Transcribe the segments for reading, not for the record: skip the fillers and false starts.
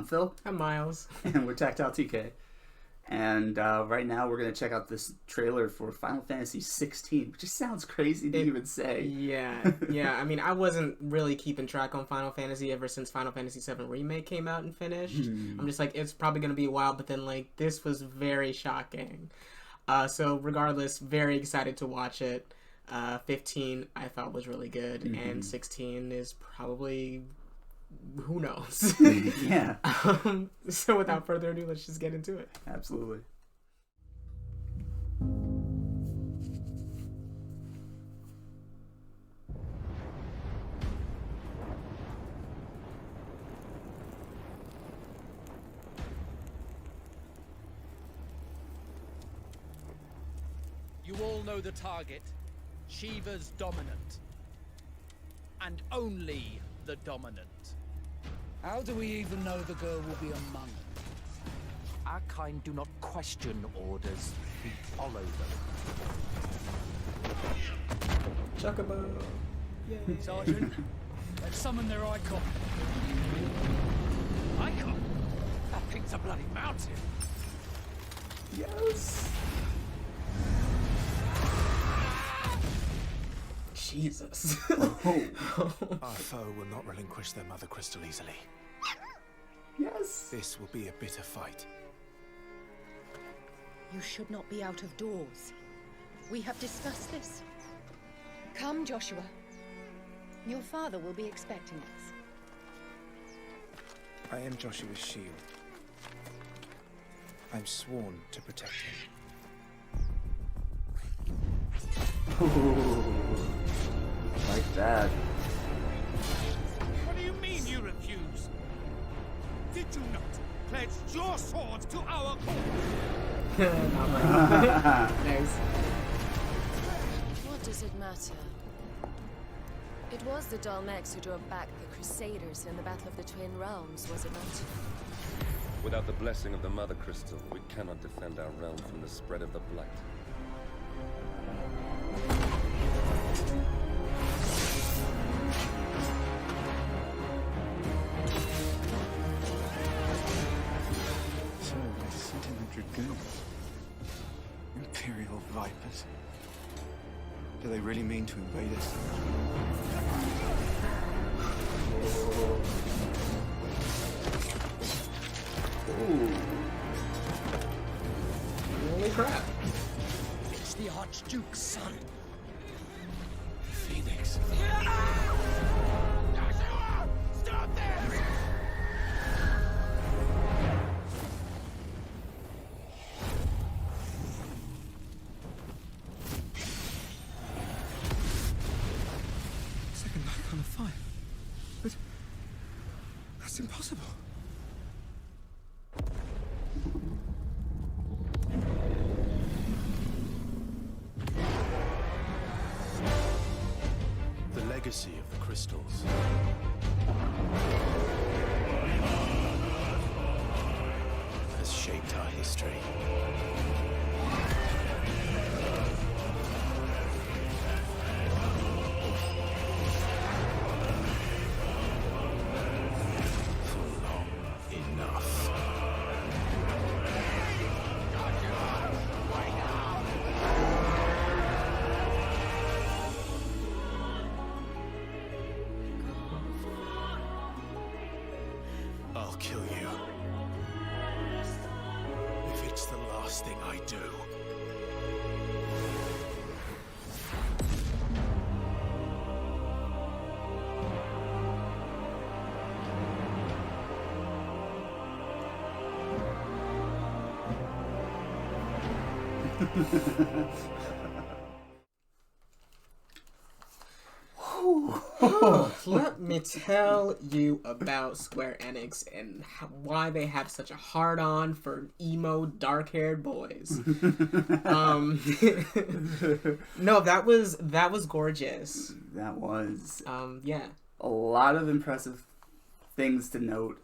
Phil. I'm Miles. And we're TactileTK. And right now we're going to check out this trailer for Final Fantasy 16, which just sounds crazy to even say. Yeah. I mean, I wasn't really keeping track on Final Fantasy ever since Final Fantasy 7 Remake came out and finished. I'm just like, it's probably going to be a while, but then, like, this was very shocking. So regardless, very excited to watch it. 15 I thought was really good, and 16 is probably... who knows? Yeah. So without further ado, let's just get into it. Absolutely. You all know the target. Shiva's dominant. And only the dominant. How do we even know the girl will be among them? Our kind do not question orders, we follow them. Chocobo. Yay. Sergeant, let's summon their icon. Icon? That thing's a bloody mountain. Yes. Jesus. Our foe will not relinquish their mother crystal easily. Yes. This will be a bitter fight. You should not be out of doors. We have discussed this. Come, Joshua. Your father will be expecting us. I am Joshua's shield. I'm sworn to protect him. Ooh. Like that. What do you mean you refuse? Did you not pledge your sword to our cause? Nice. What does it matter? It was the Dalmex who drove back the Crusaders in the Battle of the Twin Realms, was it not? Without the blessing of the Mother Crystal, we cannot defend our realm from the spread of the Blight. So, I sent in the Dragoons. Imperial Vipers. Do they really mean to invade us? Ooh. Holy crap. It's the Archduke's son. Phoenix. Stop this! Second life on fire. But that's impossible. The legacy of the crystals. Has shaped our history. For long enough. I'll kill you. If it's the last thing I do. Let me tell you about Square Enix and why they have such a hard-on for emo, dark-haired boys. No, that was gorgeous. That was Yeah. a lot of impressive things to note.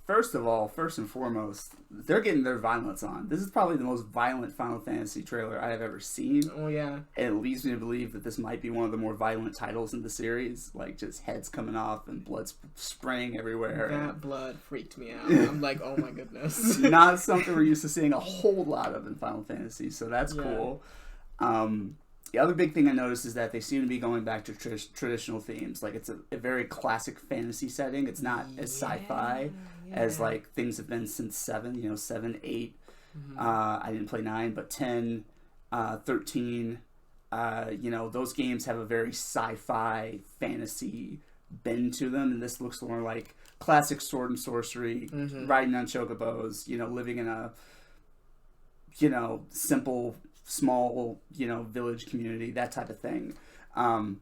First and foremost, they're getting their violence on. This is probably the most violent Final Fantasy trailer I have ever seen. Oh yeah. It leads me to believe that this might be one of the more violent titles in the series, like just heads coming off and blood spraying everywhere. That blood freaked me out. I'm like, oh my goodness. Not something we're used to seeing a whole lot of in Final Fantasy, so that's cool. The other big thing I noticed is that they seem to be going back to traditional themes. Like, it's a very classic fantasy setting. It's not as sci-fi as, like, things have been since 7. 7, 8. I didn't play 9, but 10, 13. Those games have a very sci-fi fantasy bend to them. And this looks more like classic sword and sorcery, riding on chocobos, living in a, simple, small, village community, that type of thing,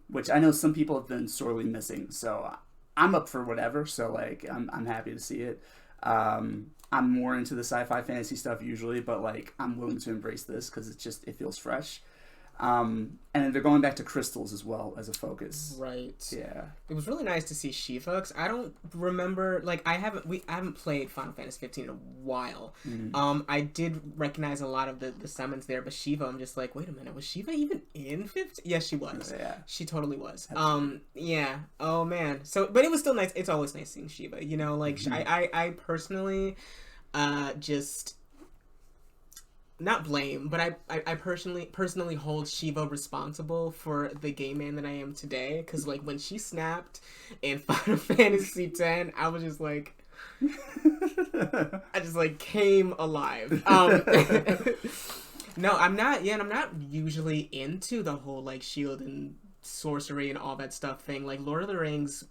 which I know some people have been sorely missing. So I'm up for whatever. So like, I'm happy to see it. I'm more into the sci-fi fantasy stuff usually, but like, I'm willing to embrace this because it feels fresh. And they're going back to crystals as well as a focus. Right. Yeah. It was really nice to see Shiva, because I don't remember, like, I haven't played Final Fantasy 15 in a while. I did recognize a lot of the summons there, but Shiva, I'm just like, wait a minute, was Shiva even in 15? Yes, she was. Yeah. She totally was. Yeah. Oh man. So, but it was still nice. It's always nice seeing Shiva. Like I personally, just. Not blame, but I personally hold Shiva responsible for the gay man that I am today. Because like when she snapped in Final Fantasy X, I was just like, I just like came alive. No, I'm not. Yeah, and I'm not usually into the whole like shield and sorcery and all that stuff thing. Like Lord of the Rings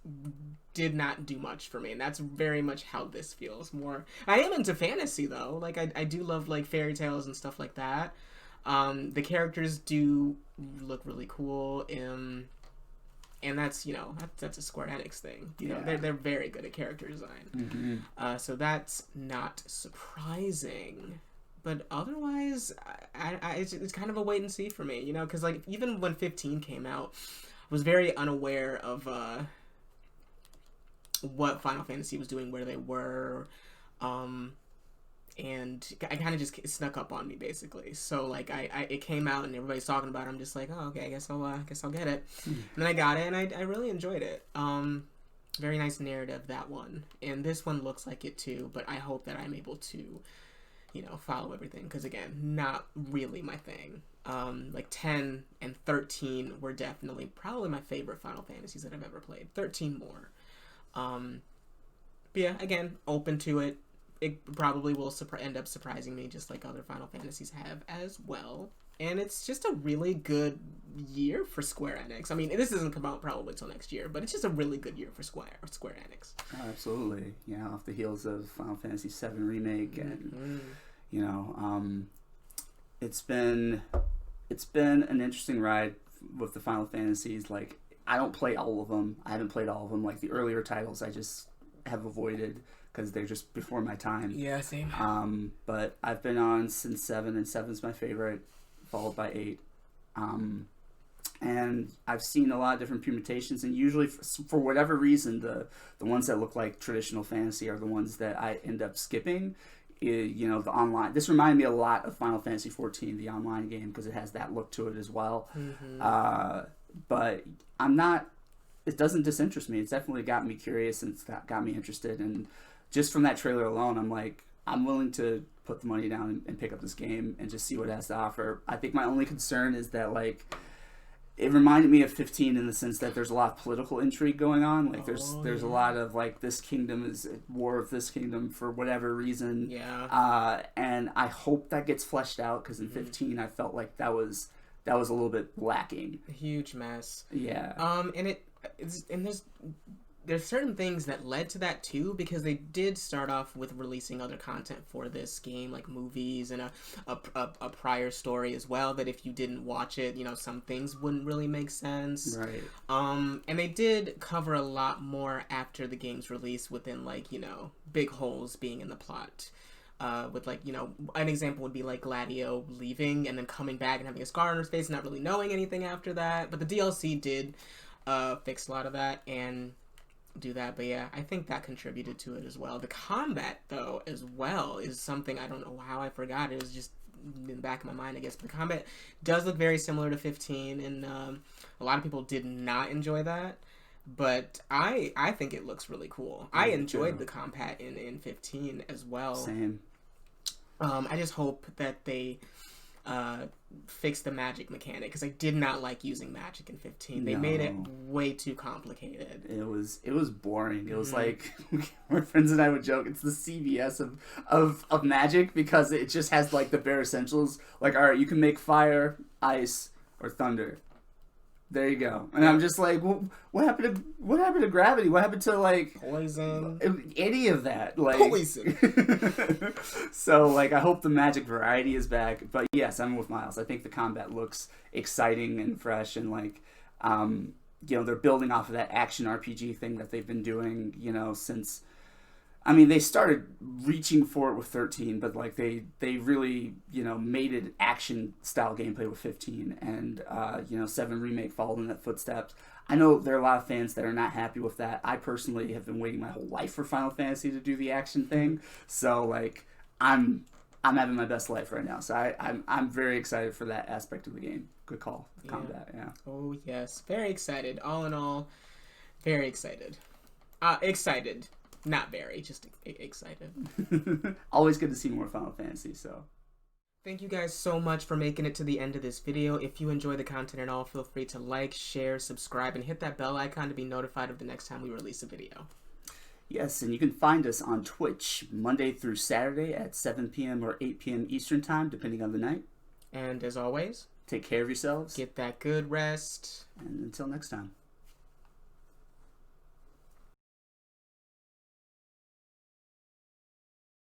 did not do much for me, and that's very much how this feels more. I am into fantasy though. Like I do love like fairy tales and stuff like that. The characters do look really cool, and that's that's a Square Enix thing. They're very good at character design. So that's not surprising. But otherwise, it's kind of a wait and see for me, because like even when 15 came out, I was very unaware of what Final Fantasy was doing, where they were, and I kind of just snuck up on me basically. So like it came out and everybody's talking about it. I'm just like, oh okay, I guess I'll get it. And then I got it and I really enjoyed it. Very nice narrative, that one, and this one looks like it too. But I hope that I'm able to follow everything, because again, not really my thing. Like 10 and 13 were definitely probably my favorite Final Fantasies that I've ever played. 13 more. But yeah, again, open to it. It probably will end up surprising me, just like other Final Fantasies have as well. And it's just a really good year for Square Enix. I mean, this doesn't come out probably till next year, but it's just a really good year for Square Enix. Oh, absolutely. Yeah, off the heels of Final Fantasy VII Remake, and it's been an interesting ride with the Final Fantasies. Like, I don't play all of them. I haven't played all of them. Like the earlier titles, I just have avoided because they're just before my time. Yeah, same. But I've been on since 7, and 7's my favorite, followed by 8. And I've seen a lot of different permutations, and usually for whatever reason, the ones that look like traditional fantasy are the ones that I end up skipping. The online. This reminded me a lot of Final Fantasy XIV, the online game, because it has that look to it as well. But I'm not. It doesn't disinterest me. It's definitely got me curious, and it's got me interested. And just from that trailer alone, I'm like, I'm willing to put the money down and pick up this game and just see what it has to offer. I think my only concern is that like, it reminded me of 15 in the sense that there's a lot of political intrigue going on. Like there's a lot of like, this kingdom is at war with this kingdom for whatever reason. Yeah. And I hope that gets fleshed out, because in 15 I felt like that was a little bit lacking. A huge mess. Yeah. And there's certain things that led to that too, because they did start off with releasing other content for this game, like movies and a prior story as well, that if you didn't watch it, some things wouldn't really make sense. Right. And they did cover a lot more after the game's release, within like, big holes being in the plot. With like, an example would be like Gladio leaving and then coming back and having a scar on her face, not really knowing anything after that. But the DLC did fix a lot of that, and do that. But yeah, I think that contributed to it as well. The combat, though, as well, is something I don't know how I forgot. It was just in the back of my mind, I guess. But the combat does look very similar to 15, and a lot of people did not enjoy that. But I think it looks really cool. I enjoyed the combat in 15 as well. Same. I just hope that they fix the magic mechanic, because I did not like using magic in 15. They made it way too complicated. It was boring. It was like my friends and I would joke, it's the CVS of magic, because it just has like the bare essentials. Like, all right, you can make fire, ice, or thunder. There you go. And I'm just like, well, what happened to gravity? What happened to like poison? Any of that? Like poison. So like, I hope the magic variety is back. But yes, I'm with Miles. I think the combat looks exciting and fresh, and like, you know, they're building off of that action RPG thing that they've been doing, you know, since. I mean, they started reaching for it with 13, but like they really, you know, made it action style gameplay with 15, and you know, 7 Remake followed in that footsteps. I know there are a lot of fans that are not happy with that. I personally have been waiting my whole life for Final Fantasy to do the action thing, so like I'm having my best life right now. So I'm very excited for that aspect of the game. Good call, combat. Yeah. Oh yes, very excited. All in all, very excited. Excited. Not very, just excited. Always good to see more Final Fantasy, so. Thank you guys so much for making it to the end of this video. If you enjoy the content at all, feel free to like, share, subscribe, and hit that bell icon to be notified of the next time we release a video. Yes, and you can find us on Twitch Monday through Saturday at 7 p.m. or 8 p.m. Eastern Time, depending on the night. And as always, take care of yourselves. Get that good rest. And until next time.